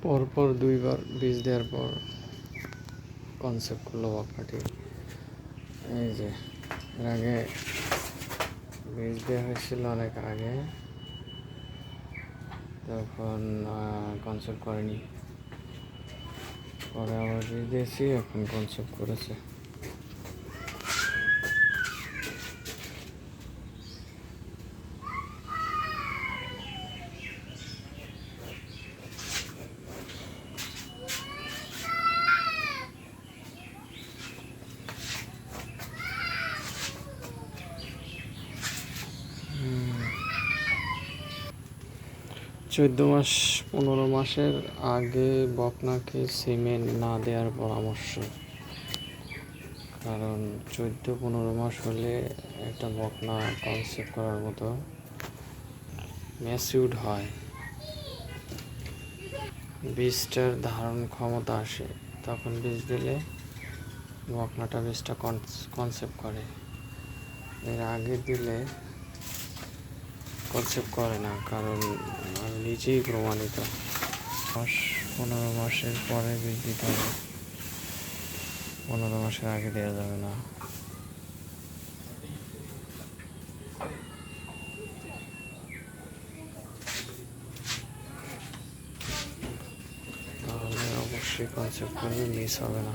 পরপর দুইবার বীজ দেওয়ার পর কনসেপ্ট করলো বকনাটি। এই যে এর আগে বীজ দেওয়া হয়েছিল অনেক আগে, তখন কনসেপ্ট করেনি, পরে আবার বীজ দিয়েছি, এখন কনসেপ্ট করেছে। 14 মাস 15 মাসের আগে বকনাকে সিমেন্ট না দেওয়ার পরামর্শ। কারণ 14-15 মাস হলে একটা বকনা কনসেপ্ট করার মতো ম্যাচিউরড হয়, বীজটার ধারণ ক্ষমতা আসে, তখন বীজ দিলে বকনাটা বীজটা কনসেপ্ট করে। এর আগে দিলে কনসেপ্ট করে না, কারণ নিজেই প্রমাণিত 15 মাসের পরে বীজ দিতে হবে, 15 মাসের আগে দেওয়া যাবে না। তাহলে অবশ্যই কনসেপ্ট করলে মিস হবে না।